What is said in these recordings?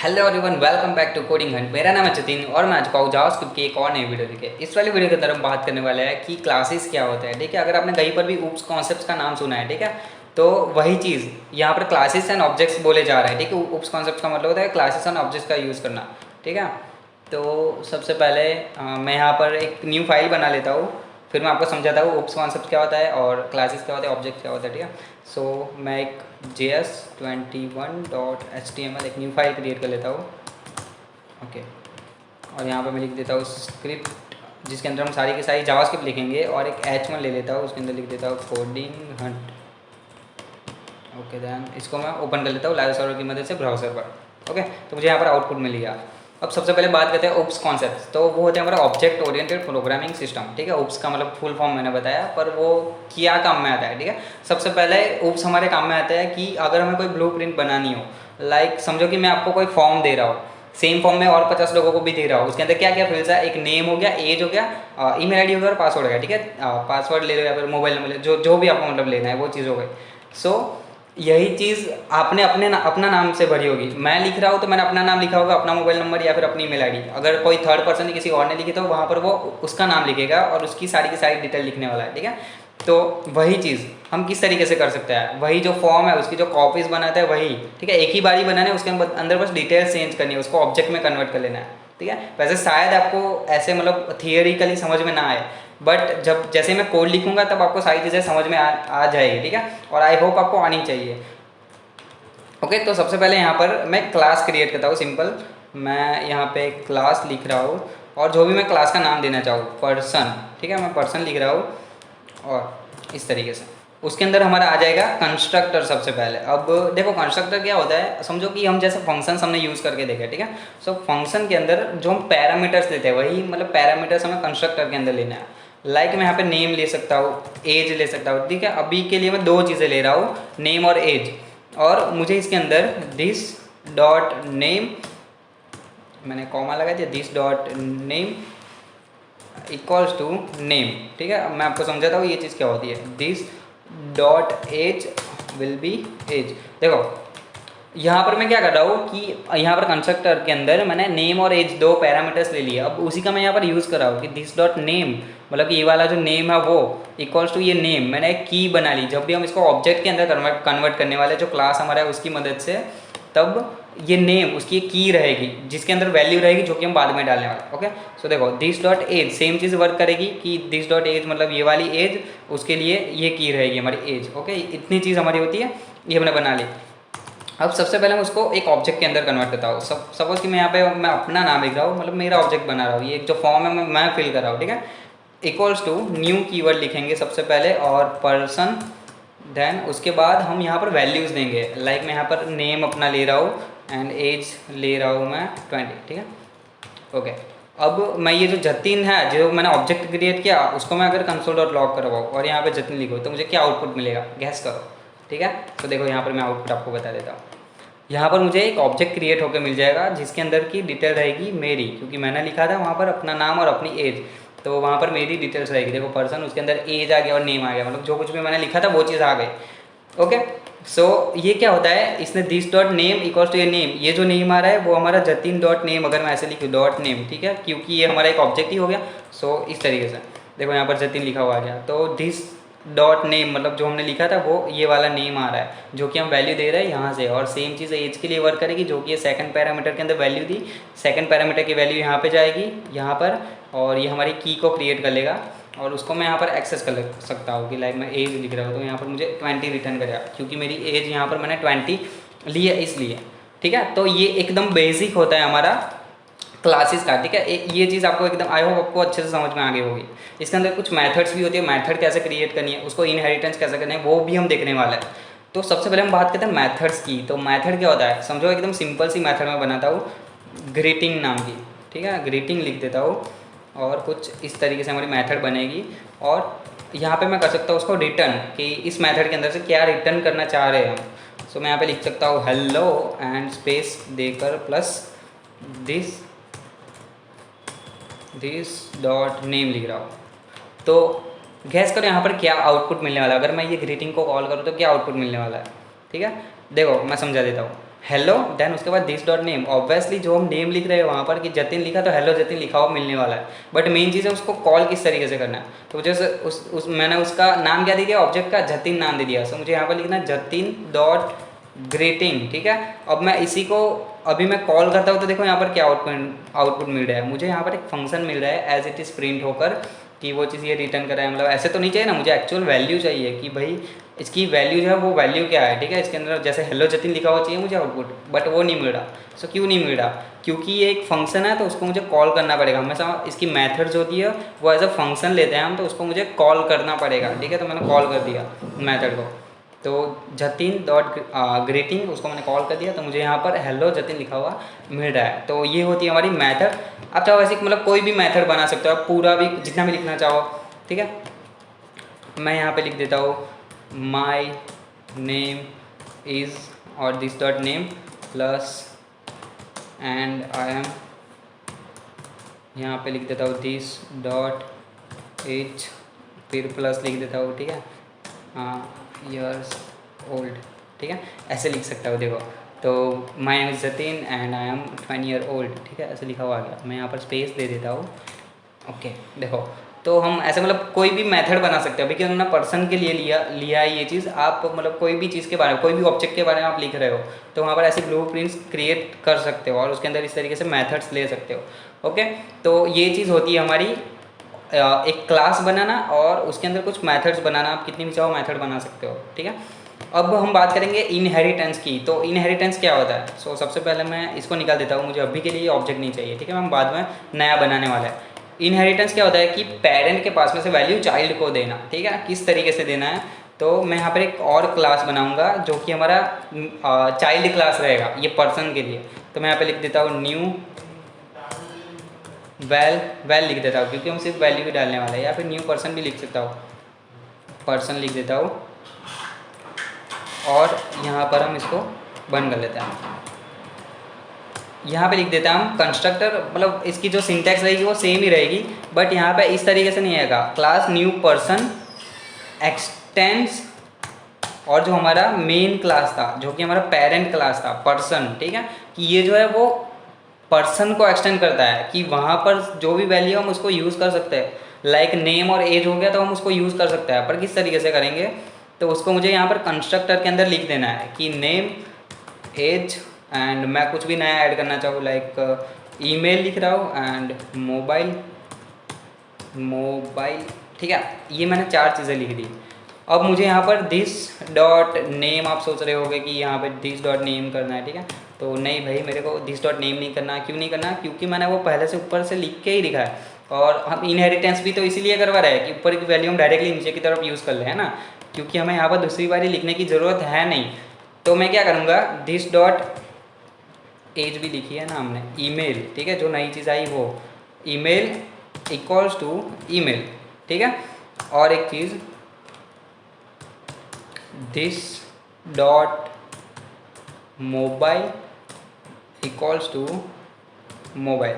Hello everyone, welcome back to Coding Hunt. मेरा नाम है जतिन और मैं आ चुका हूँ जावास्क्रिप्ट की एक और नई वीडियो लेके। इस वाली वीडियो के अंदर हम बात करने वाले हैं कि क्लासेस क्या होता है। ठीक है, अगर आपने कहीं पर भी ऊप्स कॉन्सेप्ट्स का नाम सुना है, ठीक है, तो वही चीज़ यहाँ पर क्लासेस एंड ऑब्जेक्ट्स बोले जा रहे हैं। ठीक है, ऊप्स कॉन्सेप्ट का मतलब होता है क्लासेस एंड ऑब्जेक्ट्स का यूज़ करना। ठीक है, तो सबसे पहले मैं यहाँ पर एक न्यू फाइल बना लेता हूँ, फिर मैं आपको समझाता हूँ ऊप्स कॉन्सेप्ट क्या होता है और क्लासेस क्या होता है, ऑब्जेक्ट क्या होता है। ठीक है, सो मैं एक JS21.html एक न्यू फाइल क्रिएट कर लेता हूँ। ओके, और यहाँ पे मैं लिख देता हूँ स्क्रिप्ट, जिसके अंदर हम सारी की सारी जावास्क्रिप्ट लिखेंगे, और एक H1 ले लेता हूँ, उसके अंदर लिख देता हूँ कोडिंग हंट। ओके, दैन इसको मैं ओपन कर लेता हूँ लाइव सर्वर की मदद से ब्राउज़र पर। ओके, तो मुझे यहाँ पर आउटपुट मिल गया। अब सबसे पहले बात करते हैं ऊप्स कॉन्सेप्ट। तो वो होते हैं हमारा ऑब्जेक्ट ओरिएंटेड प्रोग्रामिंग सिस्टम। ठीक है, ऊप्स का मतलब फुल फॉर्म मैंने बताया, पर वो क्या काम में आता है। ठीक है, सबसे पहले ऊप्स हमारे काम में आता है कि अगर हमें कोई ब्लूप्रिंट बनानी हो, लाइक समझो कि मैं आपको कोई फॉर्म दे रहा हूँ, सेम फॉर्म में और 50 लोगों को भी दे रहा हूँ। उसके अंदर क्या क्या फील्ड्स है, एक नेम हो गया, एज हो गया, ईमेल आईडी हो गया और पासवर्ड हो गया। ठीक है, पासवर्ड ले लो या फिर मोबाइल नंबर ले, जो भी आपको मतलब लेना है वो चीज़ हो गई। सो यही चीज़ आपने अपना नाम से भरी होगी। मैं लिख रहा हूँ तो मैंने अपना नाम लिखा होगा, अपना मोबाइल नंबर या फिर अपनी ईमेल आईडी। अगर कोई थर्ड पर्सन ने किसी और ने लिखी तो वहाँ पर वो उसका नाम लिखेगा और उसकी सारी की सारी डिटेल लिखने वाला है। ठीक है, तो वही चीज़ हम किस तरीके से कर सकते हैं, वही जो फॉर्म है उसकी जो कॉपीज़ बनाता है वही। ठीक है, एक ही बारी बनाना है, उसके अंदर बस डिटेल्स चेंज करनी है, उसको ऑब्जेक्ट में कन्वर्ट कर लेना है। ठीक है, वैसे शायद आपको ऐसे मतलब थियोरिकली समझ में ना आए, बट जब जैसे मैं कोड लिखूंगा तब आपको सारी चीज़ें समझ में आ जाएगी। ठीक है, और आई होप आपको आनी चाहिए। ओके, तो सबसे पहले यहाँ पर मैं क्लास क्रिएट करता हूँ। सिंपल, मैं यहाँ पे क्लास लिख रहा हूँ और जो भी मैं क्लास का नाम देना चाहूँ, पर्सन। ठीक है, मैं पर्सन लिख रहा हूँ और इस तरीके से उसके अंदर हमारा आ जाएगा कंस्ट्रक्टर। सबसे पहले अब देखो कंस्ट्रक्टर क्या होता है, समझो कि हम जैसे फंक्शंस हमने यूज़ करके देखे। ठीक है, सो फंक्शन के अंदर जो हम पैरामीटर्स लेते हैं वही मतलब पैरामीटर्स हमें कंस्ट्रक्टर के अंदर लेना है। लाइक मैं यहाँ पे नेम ले सकता हूँ, एज ले सकता हूँ। ठीक है, अभी के लिए मैं दो चीज़ें ले रहा हूँ, नेम और एज। और मुझे इसके अंदर दिस डॉट नेम, मैंने कॉमा लगा दिया, this dot name equals to name. ठीक है, अब मैं आपको समझाता हूँ ये चीज़ क्या होती है। This dot age will be age. देखो यहाँ पर मैं क्या कर रहा हूँ कि यहाँ पर कंस्ट्रक्टर के अंदर मैंने नेम और एज दो पैरामीटर्स ले लिए। अब उसी का मैं यहाँ पर यूज़ कर रहा हूँ कि दिस डॉट नेम, मतलब कि ये वाला जो नेम है वो इक्वल्स टू ये नेम। मैंने एक की बना ली। जब भी हम इसको ऑब्जेक्ट के अंदर कन्वर्ट करने वाले जो क्लास हमारा है उसकी मदद से, तब ये नेम उसकी एक की रहेगी जिसके अंदर वैल्यू रहेगी जो कि हम बाद में डालने वाले। ओके, सो देखो दिस डॉट एज सेम चीज़ वर्क करेगी कि दिस डॉट एज मतलब ये वाली एज, उसके लिए ये की रहेगी हमारी एज। ओके, इतनी चीज़ हमारी होती है, ये हमने बना ली। अब सबसे पहले मैं उसको एक ऑब्जेक्ट के अंदर कन्वर्ट करता हूँ। सपोज कि मैं यहाँ पे मैं अपना नाम लिख रहा हूँ, मतलब मेरा ऑब्जेक्ट बना रहा हूँ, ये जो फॉर्म है मैं फिल कर रहा हूँ। ठीक है, इक्वल्स टू न्यू कीवर्ड लिखेंगे सबसे पहले और पर्सन। देन उसके बाद हम यहाँ पर वैल्यूज़ देंगे। लाइक मैं यहाँ पर नेम अपना ले रहा हूँ एंड एज ले रहा हूँ मैं 20। ठीक है, ओके। अब मैं ये जो जतिन है जो मैंने ऑब्जेक्ट क्रिएट किया उसको मैं अगर कंसोल डॉट लॉग करवाऊँ और यहाँ पे जतिन लिखो तो मुझे क्या आउटपुट मिलेगा, गैस करो। ठीक है, तो देखो यहाँ पर मैं आउटपुट आपको बता देता हूँ। यहाँ पर मुझे एक ऑब्जेक्ट क्रिएट होकर मिल जाएगा जिसके अंदर की डिटेल रहेगी मेरी, क्योंकि मैंने लिखा था वहाँ पर अपना नाम और अपनी एज, तो वहाँ पर मेरी डिटेल्स रहेगी। देखो पर्सन, उसके अंदर एज आ गया और नेम आ गया, मतलब जो कुछ भी मैंने लिखा था वो चीज़ आ गई। ओके, सो ये क्या होता है, इसने this dot name equals to ये नेम, ये जो नेम आ रहा है वो हमारा जतिन डॉट नेम, अगर मैं ऐसे लिखूँ डॉट नेम। ठीक है, क्योंकि ये हमारा एक ऑब्जेक्ट ही हो गया। सो इस तरीके से देखो यहाँ पर जतिन लिखा हुआ आ गया, तो दिस डॉट नेम मतलब जो हमने लिखा था वो ये वाला नेम आ रहा है जो कि हम वैल्यू दे रहे हैं यहाँ से। और सेम चीज़ एज के लिए वर्क करेगी जो कि ये सेकंड पैरामीटर के अंदर वैल्यू दी, सेकंड पैरामीटर की वैल्यू यहाँ पे जाएगी यहाँ पर, और ये हमारी की को क्रिएट कर लेगा और उसको मैं यहाँ पर एक्सेस कर सकता हूँ कि लाइक मैं एज लिख रहा हूँ तो यहाँ पर मुझे 20 रिटर्न करेगा, क्योंकि मेरी एज यहाँ पर मैंने 20 ली है इसलिए। ठीक है, तो ये एकदम बेसिक होता है हमारा क्लासेस का। ठीक है, ये चीज़ आपको एकदम आई होप आपको अच्छे से समझ में आ गई होगी। इसके अंदर कुछ मेथड्स भी होती है, मेथड कैसे क्रिएट करनी है, उसको इनहेरिटेंस कैसे करना है, वो भी हम देखने वाले हैं। तो सबसे पहले हम बात करते हैं मेथड्स की। तो मेथड क्या होता है, समझो एकदम सिंपल सी मेथड मैं बनाता हूँ ग्रीटिंग नाम की। ठीक है, ग्रीटिंग लिख देता हूँ और कुछ इस तरीके से हमारी मेथड बनेगी। और यहाँ पे मैं कर सकता हूँ उसको रिटर्न, कि इस मेथड के अंदर से क्या रिटर्न करना चाह रहे हैं हम। सो मैं यहाँ पे लिख सकता हूँ हेलो एंड स्पेस देकर प्लस दिस डॉट नेम लिख रहा हूँ। तो गैस करो यहाँ पर क्या आउटपुट मिलने वाला है, अगर मैं ये ग्रीटिंग को कॉल करूँ तो क्या आउटपुट मिलने वाला है। ठीक है, देखो मैं समझा देता हूँ। हेलो देन उसके बाद दिस डॉट नेम। ऑब्वियसली जो हम नेम लिख रहे हैं वहाँ पर कि जतिन लिखा तो हेलो जतिन लिखा हुआ मिलने वाला है, बट मेन चीज़ है उसको कॉल किस तरीके से करना है। तो जैसे मैंने उसका नाम क्या दे दिया, ऑब्जेक्ट का जतिन नाम दे दिया। सो मुझे यहाँ पर लिखना है जतिन डॉट ग्रीटिंग, ठीक है। अब मैं इसी को अभी मैं कॉल करता हूँ तो देखो यहाँ पर क्या आउटपुट मिल रहा है मुझे। यहाँ पर एक फंक्शन मिल रहा है एज इट इज़ प्रिंट होकर कि वो चीज़ ये रिटर्न कर रहा है। मतलब ऐसे तो नहीं चाहिए ना, मुझे एक्चुअल वैल्यू चाहिए कि भाई इसकी वैल्यू जो है वो वैल्यू क्या है, ठीक है। इसके अंदर जैसे हेलो जतिन लिखा हुआ चाहिए मुझे आउटपुट, बट वो नहीं मिल रहा। सो क्यों नहीं मिल रहा, क्योंकि ये एक फंक्शन है तो उसको मुझे कॉल करना पड़ेगा हमेशा। इसकी मेथड जो होती है वो एज अ फंक्शन लेते हैं हम, तो उसको मुझे कॉल करना पड़ेगा, ठीक है। तो मैंने कॉल कर दिया मेथड को, तो जतिन डॉट ग्रीटिंग उसको मैंने कॉल कर दिया, तो मुझे यहाँ पर हेलो जतिन लिखा हुआ मिल रहा है। तो ये होती है हमारी मेथड। आप चाहो ऐसे मतलब कोई भी मेथड बना सकते हो आप, पूरा भी जितना भी लिखना चाहो, ठीक है। मैं यहाँ पे लिख देता हूँ माई नेम इज़ और this dot name plus and I am, यहाँ पे लिख देता हूँ दिस डॉट एज, फिर प्लस लिख देता हूँ, ठीक है, ईयर्स ओल्ड, ठीक है। ऐसे लिख सकता हूँ देखो। तो my name is Jatin and I am 20 year old, ठीक है, ऐसे लिखा हुआ आ गया। मैं यहाँ पर स्पेस दे देता हूँ, ओके। देखो तो हम ऐसे मतलब कोई भी मेथड बना सकते हो। अभी क्या हमने पर्सन के लिए लिया है ये चीज़। आप मतलब कोई भी चीज़ के बारे में, कोई भी ऑब्जेक्ट के बारे में आप लिख रहे हो तो वहाँ पर ऐसी ब्लूप्रिंट्स क्रिएट कर सकते हो और उसके अंदर इस तरीके से मेथड्स ले सकते हो, ओके। तो ये चीज़ होती है हमारी एक क्लास बनाना और उसके अंदर कुछ मेथड्स बनाना। आप कितनी भी चाहो मेथड बना सकते हो, ठीक है। अब हम बात करेंगे इनहेरिटेंस की। तो इनहेरिटेंस क्या होता है, सो सबसे पहले मैं इसको निकाल देता हूँ, मुझे अभी के लिए ऑब्जेक्ट नहीं चाहिए, ठीक है। हम बाद में नया बनाने वाला है। इनहेरिटेंस क्या होता है कि पेरेंट के पास में से वैल्यू चाइल्ड को देना, ठीक है। किस तरीके से देना है, तो मैं यहाँ पर एक और क्लास बनाऊंगा जो कि हमारा चाइल्ड क्लास रहेगा ये पर्सन के लिए। तो मैं यहाँ पे लिख देता हूँ न्यू वेल लिख देता हूँ, क्योंकि हम सिर्फ वैल्यू ही डालने वाले हैं। या फिर न्यू पर्सन भी लिख सकता हूँ, पर्सन लिख देता हूँ और यहाँ पर हम इसको बंद कर लेते हैं। यहाँ पे लिख देता हूँ कंस्ट्रक्टर, मतलब इसकी जो सिंटैक्स रहेगी वो सेम ही रहेगी, बट यहाँ पे इस तरीके से नहीं आएगा। क्लास न्यू पर्सन एक्सटेंड्स, और जो हमारा मेन क्लास था जो कि हमारा पेरेंट क्लास था पर्सन, ठीक है, कि ये जो है वो पर्सन को एक्सटेंड करता है कि वहाँ पर जो भी वैल्यू हम उसको यूज़ कर सकते हैं। लाइक नेम और एज हो गया तो हम उसको यूज़ कर सकते हैं, पर किस तरीके से करेंगे तो उसको मुझे यहाँ पर कंस्ट्रक्टर के अंदर लिख देना है कि नेम एज एंड मैं कुछ भी नया ऐड करना चाहूँ, लाइक ईमेल लिख रहा हूँ एंड मोबाइल, ठीक है। ये मैंने 4 चीज़ें लिख दी। अब मुझे यहाँ पर दिस डॉट नेम, आप सोच रहे होगे कि यहाँ पे दिस डॉट नेम करना है, ठीक है। तो नहीं भाई, मेरे को दिस डॉट नेम नहीं करना। क्यों नहीं करना, क्योंकि मैंने वो पहले से ऊपर से लिख के ही लिखा है। और हम इनहेरिटेंस भी तो इसीलिए करवा रहे हैं कि ऊपर की वैल्यू हम डायरेक्टली नीचे की तरफ यूज़ कर ले, है ना, क्योंकि हमें यहाँ पर दूसरी बारी लिखने की ज़रूरत है नहीं। तो मैं क्या करूँगा, दिस डॉट एज भी लिखी है ना हमने, ईमेल, ठीक है, जो नई चीज़ आई वो ईमेल इक्वल्स टू ईमेल, ठीक है। और एक चीज़ this dot mobile equals to mobile,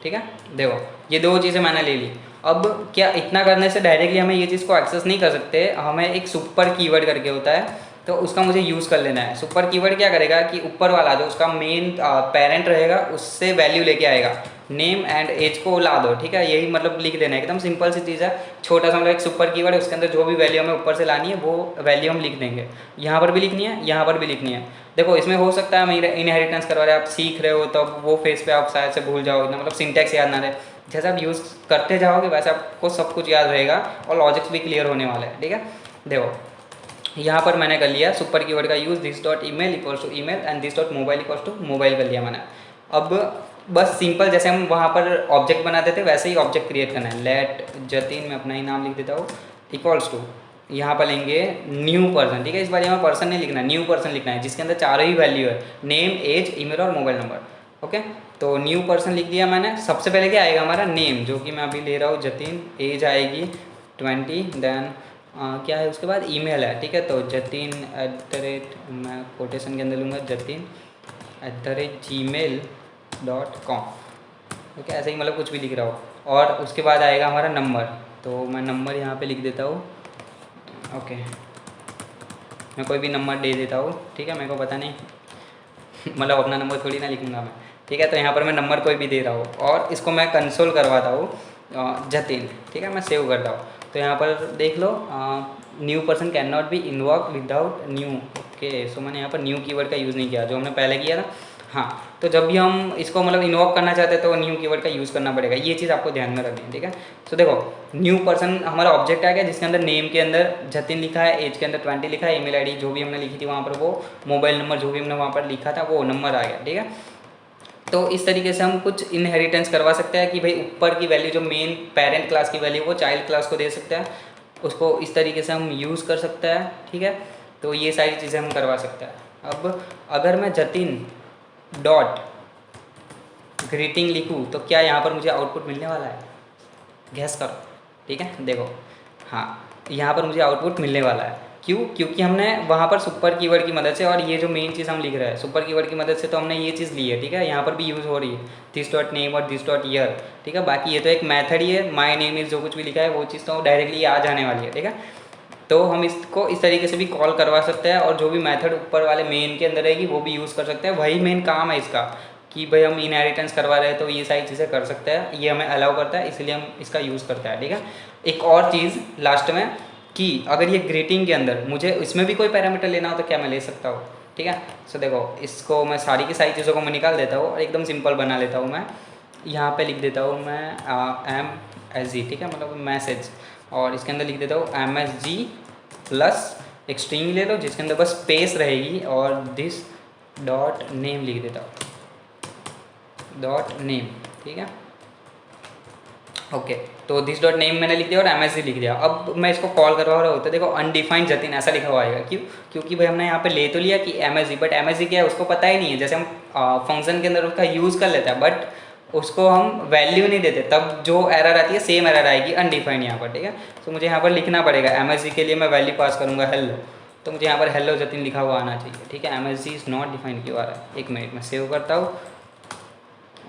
ठीक है। देखो ये 2 चीज़ें मैंने ले ली। अब क्या इतना करने से डायरेक्टली हमें ये चीज़ को एक्सेस नहीं कर सकते, हमें एक सुपर कीवर्ड करके होता है, तो उसका मुझे यूज़ कर लेना है। सुपर कीवर्ड क्या करेगा कि ऊपर वाला जो उसका मेन पेरेंट रहेगा उससे वैल्यू लेके आएगा, नेम एंड एज को ला दो, ठीक है। यही मतलब लिख देना है, एकदम सिंपल सी चीज़ है। छोटा सा मतलब एक सुपर कीवर्ड है, उसके अंदर जो भी वैल्यू हमें ऊपर से लानी है वो वैल्यू हम लिख देंगे। यहाँ पर भी लिखनी है, यहाँ पर भी लिखनी है। देखो इसमें हो सकता है हम इनहेरिटेंस करवा रहे हैं, आप सीख रहे हो तो वो फेस पे आप शायद से भूल जाओ, मतलब सिंटैक्स याद ना रहे। जैसे आप यूज़ करते जाओगे वैसे आपको सब कुछ याद रहेगा और लॉजिक्स भी क्लियर होने वाले हैं, ठीक है। देखो यहाँ पर मैंने कर लिया सुपर कीवर्ड का use, this dot email equals to email and this dot mobile equals to mobile कर लिया मैंने। अब बस सिंपल जैसे हम वहाँ पर ऑब्जेक्ट बनाते थे वैसे ही ऑब्जेक्ट क्रिएट करना है। लेट जतिन, मैं अपना ही नाम लिख देता हूँ, इक्वल्स टू, यहाँ पर लेंगे न्यू पर्सन, ठीक है। इस बार यहाँ पर्सन नहीं लिखना है, न्यू पर्सन लिखना है जिसके अंदर 4 ही वैल्यू है, नेम एज ईमेल और मोबाइल नंबर, ओके। तो न्यू पर्सन लिख दिया मैंने। सबसे पहले क्या आएगा हमारा नेम, जो कि मैं अभी ले रहा हूँ जतिन, एज आएगी 20, देन क्या है उसके बाद ईमेल है, ठीक है। तो जतिन @ मैं कोटेशन के अंदर लूँगा जतिन @gmail.com, ओके। ऐसे ही मतलब कुछ भी लिख रहा हो। और उसके बाद आएगा हमारा नंबर, तो मैं नंबर यहाँ पे लिख देता हूँ, ओके। मैं कोई भी नंबर दे देता हूँ, ठीक है, मेरे को पता नहीं। मतलब अपना नंबर थोड़ी ना लिखूंगा मैं, ठीक है। तो यहाँ पर मैं नंबर कोई भी दे रहा हूँ और इसको मैं कंसोल करवाता हूँ जतिन, ठीक है। मैं सेव करता हूँ तो यहाँ पर देख लो new person can not be invoke without new. Okay, so मैंने यहाँ पर न्यू कीवर्ड का यूज़ नहीं किया जो हमने पहले किया था। हाँ, तो जब भी हम इसको मतलब इन्वॉक करना चाहते हैं तो न्यू कीवर्ड का यूज़ करना पड़ेगा, ये चीज़ आपको ध्यान में रखनी है, ठीक है। तो देखो न्यू पर्सन हमारा ऑब्जेक्ट आ गया जिसके अंदर नेम के अंदर जतिन लिखा है, एज के अंदर 20 लिखा है, ईमेल आईडी जो भी हमने लिखी थी वहाँ पर वो, मोबाइल नंबर जो भी हमने वहाँ पर लिखा था वो नंबर आ गया, ठीक है। तो इस तरीके से हम कुछ इनहेरिटेंस करवा सकते हैं कि भाई ऊपर की वैल्यू जो मेन पेरेंट क्लास की वैल्यू वो चाइल्ड क्लास को दे सकते हैं, उसको इस तरीके से हम यूज़ कर सकते हैं, ठीक है। तो ये सारी चीज़ें हम करवा सकते हैं। अब अगर मैं जतिन डॉट ग्रीटिंग लिखूँ तो क्या यहाँ पर मुझे आउटपुट मिलने वाला है? गैस करो, ठीक है। देखो हाँ, यहाँ पर मुझे आउटपुट मिलने वाला है। क्यों? क्योंकि हमने वहाँ पर सुपर कीवर्ड की मदद से, और ये जो मेन चीज़ हम लिख रहे हैं सुपर कीवर्ड की मदद से, तो हमने ये चीज़ ली है, ठीक है। यहाँ पर भी यूज़ हो रही है दिस डॉट नेम और दिस डॉट ईयर, ठीक है। बाकी ये तो एक मेथड ही है, माई नेम इज़ जो कुछ भी लिखा है वो चीज़ तो डायरेक्टली आ जाने वाली है, ठीक है। तो हम इसको इस तरीके से भी कॉल करवा सकते हैं और जो भी मेथड ऊपर वाले मेन के अंदर रहेगी वो भी यूज़ कर सकते हैं। वही मेन काम है इसका कि भाई हम इनहेरिटेंस करवा रहे हैं तो ये सारी चीज़ें कर सकते हैं, ये हमें अलाउ करता है, इसलिए हम इसका यूज़ करते हैं, ठीक है। एक और चीज़ लास्ट में कि अगर ये ग्रीटिंग के अंदर मुझे इसमें भी कोई पैरामीटर लेना हो तो क्या मैं ले सकता हूँ, ठीक है। सो देखो इसको मैं सारी की सारी चीज़ों को मैं निकाल देता हूँ और एकदम सिंपल बना लेता हूँ। मैं यहाँ पे लिख देता हूँ मैं MSG, ठीक है, मतलब मैसेज, और इसके अंदर लिख देता हूँ MSG प्लस एक स्ट्रिंग ले लो जिसके अंदर बस स्पेस रहेगी और दिस डॉट नेम लिख देता हूँ, डॉट नेम, ठीक है। ओके, तो दिस डॉट नेम मैंने लिख दिया और MSG लिख दिया। अब मैं इसको कॉल करवा रहा हूँ तो देखो अनडिफाइंड जतिन ऐसा लिखा हुआ आएगा। क्यों? क्योंकि भाई हमने यहाँ पे ले तो लिया कि MSG, बट MSG क्या है उसको पता ही नहीं है। जैसे हम फंक्शन के अंदर उसका यूज़ कर लेते हैं बट उसको हम वैल्यू नहीं देते, तब जो एरर आती है सेम एरर आएगी अनडिफाइंड यहाँ पर, ठीक है। तो मुझे यहाँ पर लिखना पड़ेगा MSG के लिए मैं वैल्यू पास करूँगा हेलो, तो मुझे यहाँ पर हेलो जतिन लिखा हुआ आना चाहिए, ठीक है। MSG इज़ नॉट डिफाइंड क्यों आ रहा है? एक मिनट में सेव करता हूँ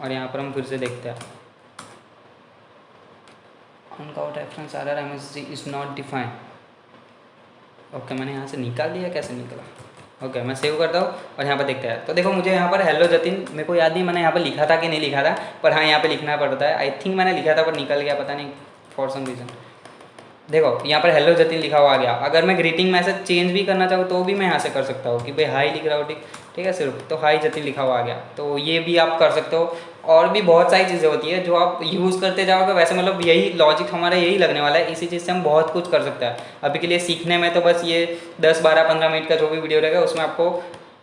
और यहाँ पर हम फिर से देखते हैं uncount reference error MSG is not defined. Okay, मैंने यहाँ से निकाल दिया, कैसे निकला? ओके, मैं सेव करता हूँ और यहाँ पर देखते हैं। तो देखो मुझे यहाँ पर हेलो जतिन, मेरे को याद नहीं मैंने यहाँ पर लिखा था कि नहीं लिखा था, पर हाँ यहाँ पे लिखना पड़ता है। आई थिंक मैंने लिखा था पर निकल गया, पता नहीं फॉर सम रीज़न। देखो यहाँ पर हेलो जतिन लिखा हुआ आ गया। अगर मैं ग्रीटिंग मैसेज चेंज भी करना चाहूँ तो भी मैं यहाँ से कर सकता हूँ कि भाई हाई लिख रहा हूँ, ठीक है, सिर्फ तो हाई जतिन लिखा हुआ आ गया। तो ये भी आप कर सकते हो। और भी बहुत सारी चीज़ें होती है जो आप यूज़ करते जाओगे, वैसे मतलब यही लॉजिक हमारा यही लगने वाला है। इसी चीज़ से हम बहुत कुछ कर सकते हैं। अभी के लिए सीखने में तो बस ये 10, 12, 15 मिनट का जो भी वीडियो रहेगा उसमें आपको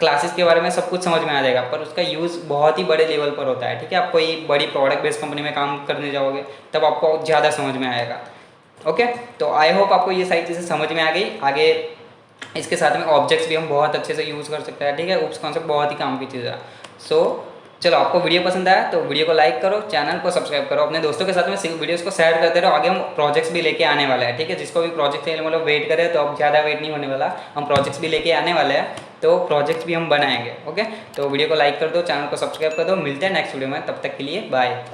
क्लासेस के बारे में सब कुछ समझ में आ जाएगा, पर उसका यूज़ बहुत ही बड़े लेवल पर होता है, ठीक है। आप कोई बड़ी प्रोडक्ट बेस्ड कंपनी में काम करने जाओगे तब आपको ज़्यादा समझ में आएगा। ओके, तो आई होप आपको ये सारी चीज़ें समझ में आ गई। आगे इसके साथ में ऑब्जेक्ट्स भी हम बहुत अच्छे से यूज़ कर सकते हैं, ठीक है। उप्स कॉन्सेप्ट बहुत ही काम की चीज़ है। सो चलो, आपको वीडियो पसंद आया तो वीडियो को लाइक करो, चैनल को सब्सक्राइब करो, अपने दोस्तों के साथ में वीडियोस को शेयर करते रहो। आगे हम प्रोजेक्ट्स भी लेके आने वाले हैं, ठीक है। जिसको भी प्रोजेक्ट चाहिए मतलब वेट करें तो अब ज़्यादा वेट नहीं होने वाला, हम प्रोजेक्ट्स भी लेके आने वाले हैं, तो प्रोजेक्ट्स भी हम बनाएंगे। ओके, तो वीडियो को लाइक कर दो, चैनल को सब्सक्राइब कर दो। मिलते हैं नेक्स्ट वीडियो में, तब तक के लिए बाय।